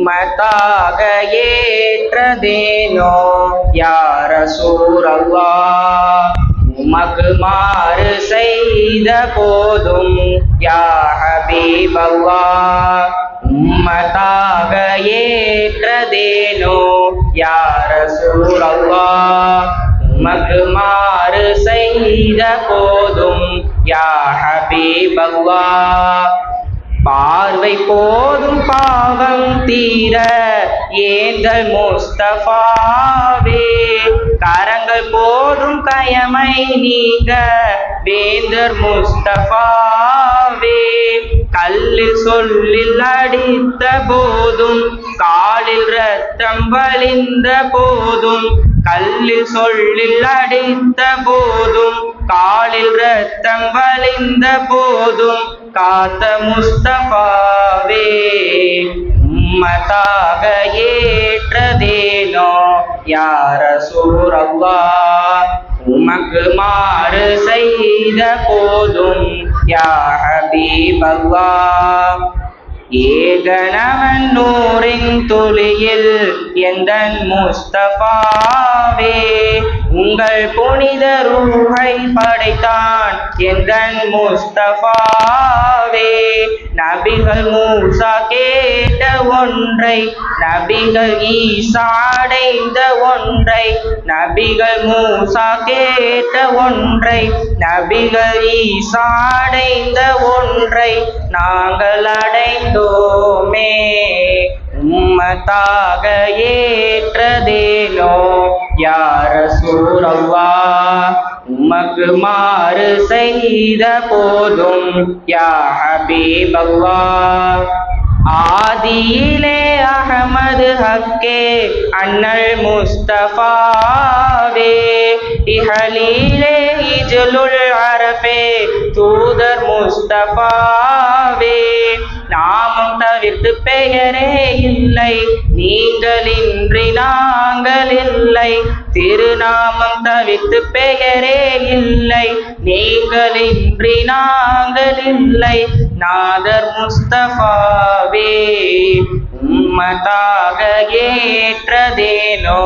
உம்மத்தாக ஏற்றதேனோ யா ரசூலல்லாஹ். உமக்கு மாறு செய்த போதும் யா ஹபீபல்லாஹ். உம்மத்தாக ஏற்றதேனோ யா ரசூலல்லாஹ். உமக்கு மாறு செய்த போதும் யா ஹபீபல்லாஹ். பார்வை போதும் பாவம் தீர ஏந்தல் முஸ்தபாவே. கரங்கள் போதும் கயமை நீங்க வேந்தர் முஸ்தபாவே. கல்லில் சொல்லில் அடித்த போதும் காலில் ரத்தம் வழிந்த போதும் கல்லில் சொல்லில் அடித்த போதும் காலில் ரத்தம் வழிந்த போதும் காத்த முஸ்தபாவே. உம்மத்தாக ஏற்றதேனோ யா ரசூலல்லாஹ். உமக்கு மாறு செய்த போதும் யா ஹபீபல்லாஹ். ஏகனவன் நூறின் துளியில் எந்தன் முஸ்தபாவே. உங்கள் புனித ரூஹை படைத்தான் எந்தன் முஸ்தபாவே. நபிகள் மூசா கேட்ட ஒன்றை நபிகள் ஈசா அடைந்த ஒன்றை நபிகள் மூசா கேட்ட ஒன்றை நபிகள் ஈசா அடைந்த ஒன்றை நாங்கள் அடைந்தோமே. உம்மத்தாக ஏற்றதேனோ யா ரசூலல்லாஹ். உமக்கு மாறு செய்த போதும் யா ஹபீபல்லாஹ். ஆதியிலே அஹமது ஹக்கே அண்ணல் முஸ்தபாவே. இஹலீலே இஜ்லுல் அரபே தூதர் முஸ்தபாவே. நாமம் தவிர்த்து பெயரே இல்லை நீங்களின்றி நாங்கள் இல்லை. திருநாமம் தவிர்த்து பெயரே இல்லை நீங்களின்றி நாங்கள் இல்லை. நாதர் முஸ்தபாவே. உம்மத்தாக ஏற்றதேனோ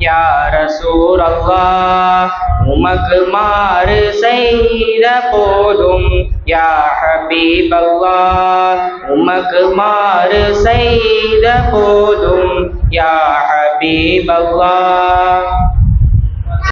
யா ரசூலல்லாஹ். உமக்கு மாறு செய்த போதும் யா ஹபீபல்லாஹ். உமக்கு மாறு செய்த போதும் யா ஹபீபல்லாஹ்.